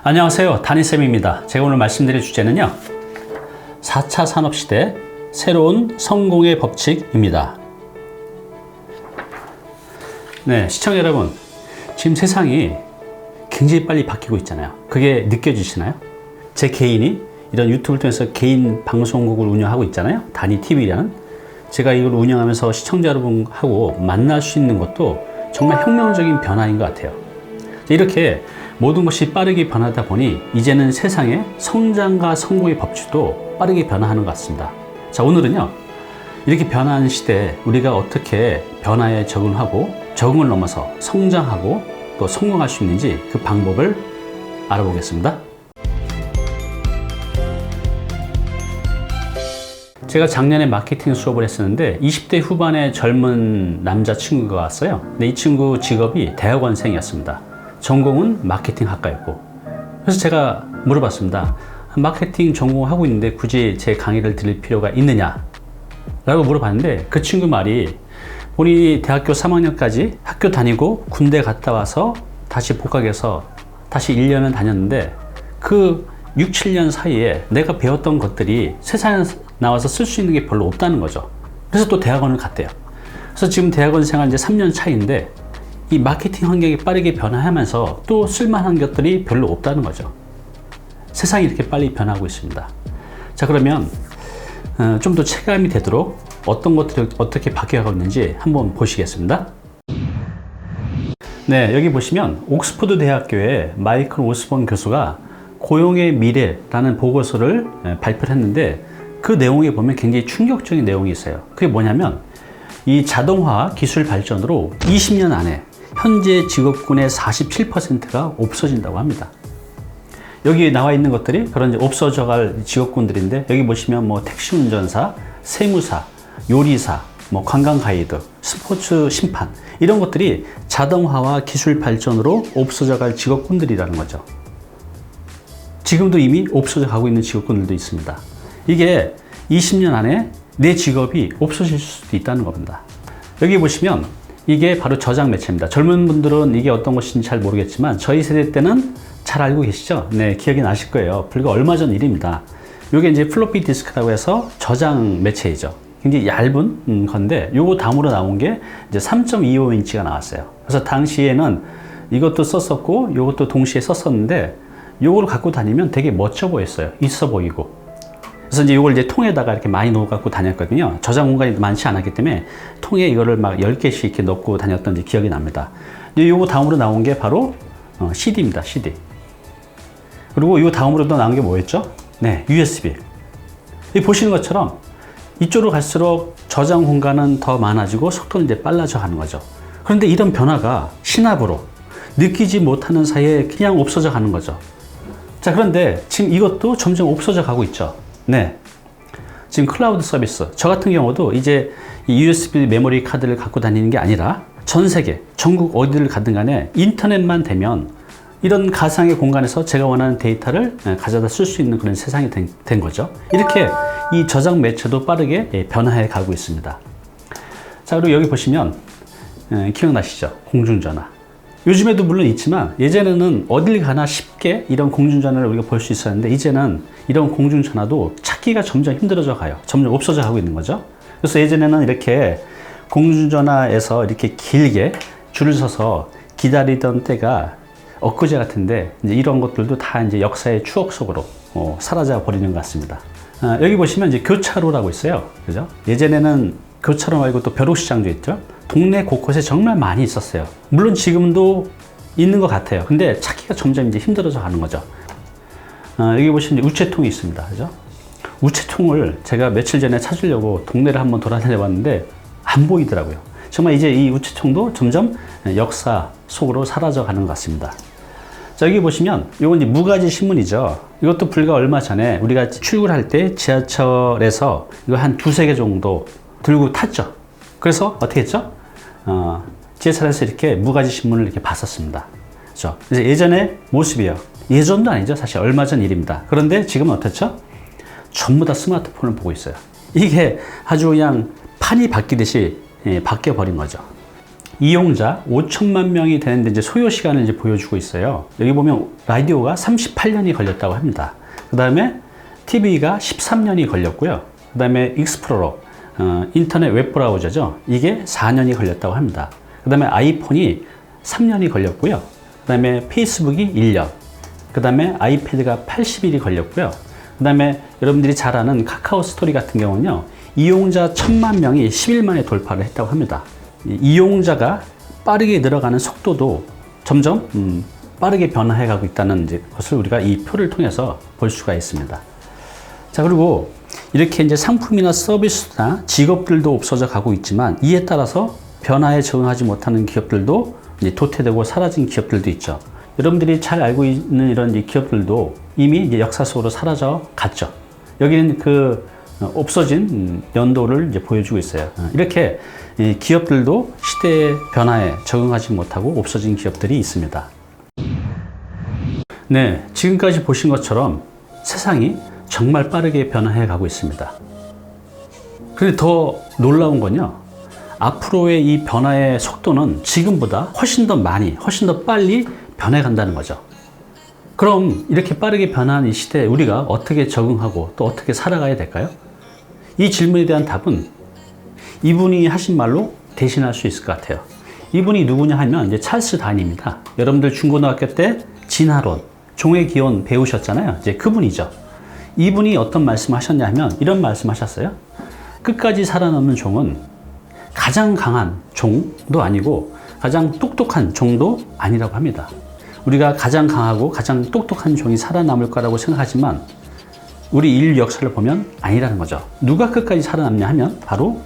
안녕하세요, 다니쌤입니다. 제가 오늘 말씀드릴 주제는요, 4차 산업시대 새로운 성공의 법칙입니다. 네, 시청자 여러분, 지금 세상이 굉장히 빨리 바뀌고 있잖아요. 그게 느껴지시나요? 제 개인이 이런 유튜브를 통해서 개인 방송국을 운영하고 있잖아요. 다니TV라는. 제가 이걸 운영하면서 시청자 여러분하고 만날 수 있는 것도 정말 혁명적인 변화인 것 같아요. 이렇게 모든 것이 빠르게 변하다 보니 이제는 세상의 성장과 성공의 법칙도 빠르게 변화하는 것 같습니다. 자, 오늘은요, 이렇게 변화하는 시대에 우리가 어떻게 변화에 적응하고 적응을 넘어서 성장하고 또 성공할 수 있는지 그 방법을 알아보겠습니다. 제가 작년에 마케팅 수업을 했었는데 20대 후반의 젊은 남자친구가 왔어요. 근데 이 친구 직업이 대학원생이었습니다. 전공은 마케팅 학과였고, 그래서 제가 물어봤습니다. 마케팅 전공하고 있는데 굳이 제 강의를 들을 필요가 있느냐? 라고 물어봤는데 그 친구 말이 본인이 대학교 3학년까지 학교 다니고 군대 갔다 와서 다시 복학해서 다시 1년을 다녔는데 그 6, 7년 사이에 내가 배웠던 것들이 세상에 나와서 쓸 수 있는 게 별로 없다는 거죠. 그래서 또 대학원을 갔대요. 그래서 지금 대학원 생활 이제 3년 차인데 이 마케팅 환경이 빠르게 변화하면서 또 쓸만한 것들이 별로 없다는 거죠. 세상이 이렇게 빨리 변하고 있습니다. 자, 그러면 좀 더 체감이 되도록 어떤 것들이 어떻게 바뀌어가고 있는지 한번 보시겠습니다. 네, 여기 보시면 옥스퍼드 대학교의 마이클 오스본 교수가 고용의 미래라는 보고서를 발표를 했는데 그 내용에 보면 굉장히 충격적인 내용이 있어요. 그게 뭐냐면 이 자동화 기술 발전으로 20년 안에 현재 직업군의 47%가 없어진다고 합니다. 여기 나와 있는 것들이 그런 이제 없어져갈 직업군들인데 여기 보시면 뭐 택시 운전사, 세무사, 요리사, 뭐 관광 가이드, 스포츠 심판 이런 것들이 자동화와 기술 발전으로 없어져갈 직업군들이라는 거죠. 지금도 이미 없어져 가고 있는 직업군들도 있습니다. 이게 20년 안에 내 직업이 없어질 수도 있다는 겁니다. 여기 보시면 이게 바로 저장 매체입니다. 젊은 분들은 이게 어떤 것인지 잘 모르겠지만 저희 세대 때는 잘 알고 계시죠? 네, 기억이 나실 거예요. 불과 얼마 전 일입니다. 이게 이제 플로피 디스크라고 해서 저장 매체이죠. 굉장히 얇은 건데 요거 다음으로 나온 게 이제 3.25인치가 나왔어요. 그래서 당시에는 이것도 썼었고 이것도 동시에 썼었는데 요거를 갖고 다니면 되게 멋져 보였어요. 있어 보이고. 그래서 이제 이걸 이제 통에다가 이렇게 많이 넣어 갖고 다녔거든요. 저장 공간이 많지 않았기 때문에 통에 이거를 막 10개씩 이렇게 넣고 다녔던 기억이 납니다. 요거 다음으로 나온 게 바로 CD입니다. CD. 그리고 요 다음으로 또 나온 게 뭐였죠? 네, USB. 이 보시는 것처럼 이쪽으로 갈수록 저장 공간은 더 많아지고 속도는 이제 빨라져 가는 거죠. 그런데 이런 변화가 신압으로 느끼지 못하는 사이에 그냥 없어져 가는 거죠. 자, 그런데 지금 이것도 점점 없어져 가고 있죠. 네. 지금 클라우드 서비스. 저 같은 경우도 이제 이 USB 메모리 카드를 갖고 다니는 게 아니라 전 세계, 전국 어디를 가든 간에 인터넷만 되면 이런 가상의 공간에서 제가 원하는 데이터를 가져다 쓸 수 있는 그런 세상이 된 거죠. 이렇게 이 저장 매체도 빠르게 변화해 가고 있습니다. 자, 그리고 여기 보시면 기억나시죠? 공중전화. 요즘에도 물론 있지만 예전에는 어딜 가나 쉽게 이런 공중전화를 우리가 볼 수 있었는데 이제는 이런 공중전화도 찾기가 점점 힘들어져 가요. 점점 없어져 가고 있는 거죠. 그래서 예전에는 이렇게 공중전화에서 이렇게 길게 줄을 서서 기다리던 때가 엊그제 같은데 이제 이런 것들도 다 이제 역사의 추억 속으로 사라져 버리는 것 같습니다. 여기 보시면 이제 교차로라고 있어요. 그죠? 예전에는 교차로 말고 또 벼룩시장도 있죠. 동네 곳곳에 정말 많이 있었어요. 물론 지금도 있는 것 같아요. 근데 찾기가 점점 이제 힘들어져 가는 거죠. 여기 보시면 우체통이 있습니다. 그죠? 우체통을 제가 며칠 전에 찾으려고 동네를 한번 돌아다녀 봤는데 안 보이더라고요. 정말 이제 이 우체통도 점점 역사 속으로 사라져 가는 것 같습니다. 자, 여기 보시면 이건 이제 무가지 신문이죠. 이것도 불과 얼마 전에 우리가 출근할 때 지하철에서 이거 한 두세 개 정도 들고 탔죠. 그래서 어떻게 했죠? 지하철에서 이렇게 무가지 신문을 이렇게 봤었습니다. 그렇죠? 그래서 예전의 모습이에요. 예전도 아니죠. 사실 얼마 전 일입니다. 그런데 지금은 어떻죠? 전부 다 스마트폰을 보고 있어요. 이게 아주 그냥 판이 바뀌듯이 바뀌어 버린 거죠. 이용자 5천만 명이 되는데 이제 소요 시간을 이제 보여주고 있어요. 여기 보면 라디오가 38년이 걸렸다고 합니다. 그 다음에 TV가 13년이 걸렸고요. 그 다음에 익스플로러, 인터넷 웹브라우저죠. 이게 4년이 걸렸다고 합니다. 그 다음에 아이폰이 3년이 걸렸고요. 그 다음에 페이스북이 1년. 그 다음에 아이패드가 80일이 걸렸고요. 그 다음에 여러분들이 잘 아는 카카오 스토리 같은 경우는요. 이용자 1000만 명이 10일 만에 돌파를 했다고 합니다. 이용자가 빠르게 늘어가는 속도도 점점 빠르게 변화해 가고 있다는 것을 우리가 이 표를 통해서 볼 수가 있습니다. 자, 그리고 이렇게 이제 상품이나 서비스나 직업들도 없어져 가고 있지만 이에 따라서 변화에 적응하지 못하는 기업들도 이제 도태되고 사라진 기업들도 있죠. 여러분들이 잘 알고 있는 이런 기업들도 이미 이제 역사 속으로 사라져 갔죠. 여기는 그 없어진 연도를 이제 보여주고 있어요. 이렇게 기업들도 시대의 변화에 적응하지 못하고 없어진 기업들이 있습니다. 네, 지금까지 보신 것처럼 세상이 정말 빠르게 변화해 가고 있습니다. 그런데 더 놀라운 건요, 앞으로의 이 변화의 속도는 지금보다 훨씬 더 많이, 훨씬 더 빨리 변해간다는 거죠. 그럼 이렇게 빠르게 변하는 이 시대에 우리가 어떻게 적응하고 또 어떻게 살아가야 될까요? 이 질문에 대한 답은 이분이 하신 말로 대신할 수 있을 것 같아요. 이분이 누구냐 하면 이제 찰스 단입니다. 여러분들 중고등학교 때 진화론, 종의 기원 배우셨잖아요. 이제 그분이죠. 이분이 어떤 말씀을 하셨냐 하면 이런 말씀 하셨어요. 끝까지 살아남는 종은 가장 강한 종도 아니고 가장 똑똑한 종도 아니라고 합니다. 우리가 가장 강하고 가장 똑똑한 종이 살아남을 거라고 생각하지만 우리 인류 역사를 보면 아니라는 거죠. 누가 끝까지 살아남냐 하면 바로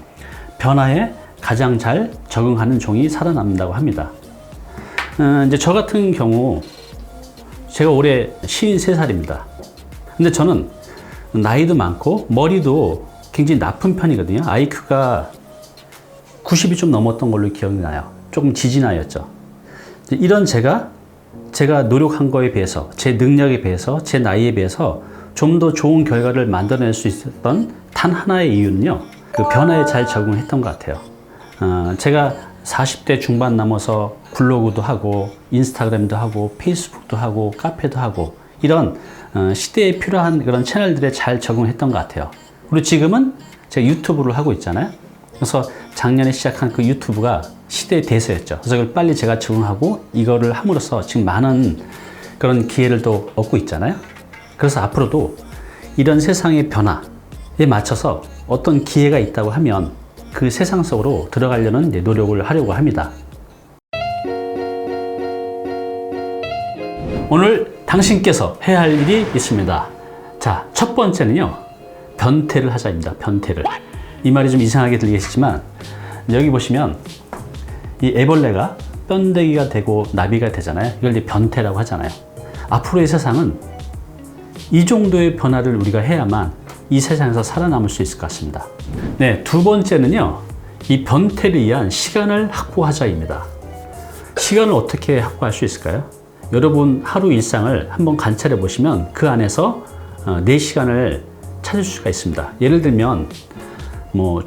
변화에 가장 잘 적응하는 종이 살아남는다고 합니다. 이제 저 같은 경우 제가 올해 53살입니다. 근데 저는 나이도 많고 머리도 굉장히 나쁜 편이거든요. IQ가 90이 좀 넘었던 걸로 기억이 나요. 조금 지진아였죠. 이런 제가 노력한 거에 비해서, 제 능력에 비해서, 제 나이에 비해서 좀 더 좋은 결과를 만들어낼 수 있었던 단 하나의 이유는요, 그 변화에 잘 적응했던 것 같아요. 제가 40대 중반 넘어서 블로그도 하고, 인스타그램도 하고, 페이스북도 하고, 카페도 하고, 이런 시대에 필요한 그런 채널들에 잘 적응했던 것 같아요. 그리고 지금은 제가 유튜브를 하고 있잖아요. 그래서 작년에 시작한 그 유튜브가 시대의 대세였죠. 그래서 그걸 빨리 제가 적응하고 이거를 함으로써 지금 많은 그런 기회를 또 얻고 있잖아요. 그래서 앞으로도 이런 세상의 변화에 맞춰서 어떤 기회가 있다고 하면 그 세상 속으로 들어가려는 노력을 하려고 합니다. 오늘 당신께서 해야 할 일이 있습니다. 자, 첫 번째는요, 변태를 하자입니다. 변태를. 이 말이 좀 이상하게 들리겠지만 여기 보시면 이 애벌레가 번데기가 되고 나비가 되잖아요. 이걸 이제 변태라고 하잖아요. 앞으로의 세상은 이 정도의 변화를 우리가 해야만 이 세상에서 살아남을 수 있을 것 같습니다. 네, 두 번째는요, 이 변태를 위한 시간을 확보하자입니다. 시간을 어떻게 확보할 수 있을까요? 여러분 하루 일상을 한번 관찰해 보시면 그 안에서 내 시간을 찾을 수가 있습니다. 예를 들면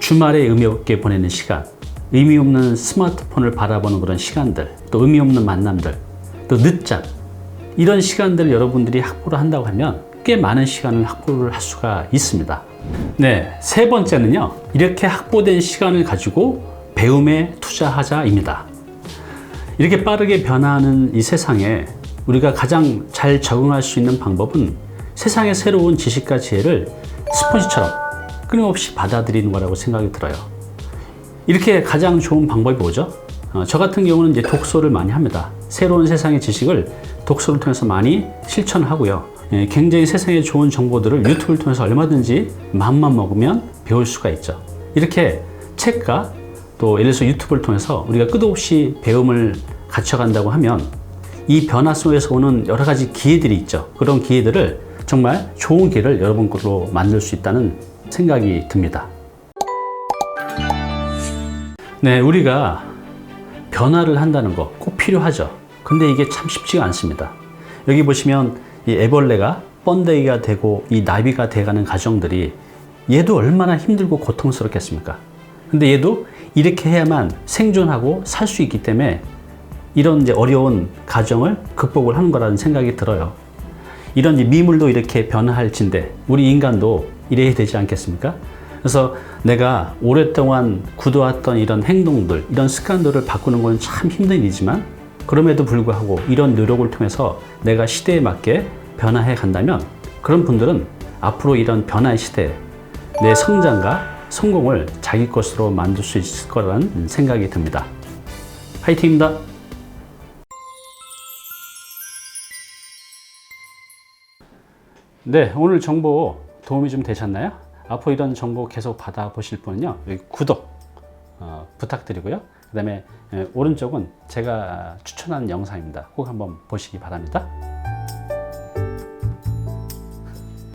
주말에 의미 없게 보내는 시간, 의미 없는 스마트폰을 바라보는 그런 시간들, 또 의미 없는 만남들, 또 늦잠, 이런 시간들을 여러분들이 확보를 한다고 하면 꽤 많은 시간을 확보를 할 수가 있습니다. 네, 세 번째는요, 이렇게 확보된 시간을 가지고 배움에 투자하자입니다. 이렇게 빠르게 변화하는 이 세상에 우리가 가장 잘 적응할 수 있는 방법은 세상의 새로운 지식과 지혜를 스펀지처럼 끊임없이 받아들이는 거라고 생각이 들어요. 이렇게 가장 좋은 방법이 뭐죠? 저 같은 경우는 이제 독서를 많이 합니다. 새로운 세상의 지식을 독서를 통해서 많이 실천하고요. 굉장히 세상에 좋은 정보들을 유튜브를 통해서 얼마든지 마음만 먹으면 배울 수가 있죠. 이렇게 책과 또 예를 들어서 유튜브를 통해서 우리가 끝없이 배움을 갖춰간다고 하면 이 변화 속에서 오는 여러 가지 기회들이 있죠. 그런 기회들을 정말 좋은 기회를 여러분 걸로 만들 수 있다는 생각이 듭니다. 네, 우리가 변화를 한다는 거 꼭 필요하죠. 근데 이게 참 쉽지가 않습니다. 여기 보시면 이 애벌레가 번데기가 되고 이 나비가 돼가는 과정들이 얘도 얼마나 힘들고 고통스럽겠습니까? 근데 얘도 이렇게 해야만 생존하고 살 수 있기 때문에 이런 이제 어려운 가정을 극복을 하는 거라는 생각이 들어요. 이런 이제 미물도 이렇게 변화할진데 우리 인간도 이래야 되지 않겠습니까? 그래서 내가 오랫동안 굳어왔던 이런 행동들, 이런 습관들을 바꾸는 건 참 힘든 일이지만 그럼에도 불구하고 이런 노력을 통해서 내가 시대에 맞게 변화해 간다면 그런 분들은 앞으로 이런 변화의 시대에 내 성장과 성공을 자기 것으로 만들 수 있을 거라는 생각이 듭니다. 화이팅입니다. 네, 오늘 정보 도움이 좀 되셨나요? 앞으로 이런 정보 계속 받아보실 분은요, 구독 부탁드리고요. 그 다음에 오른쪽은 제가 추천하는 영상입니다. 꼭 한번 보시기 바랍니다.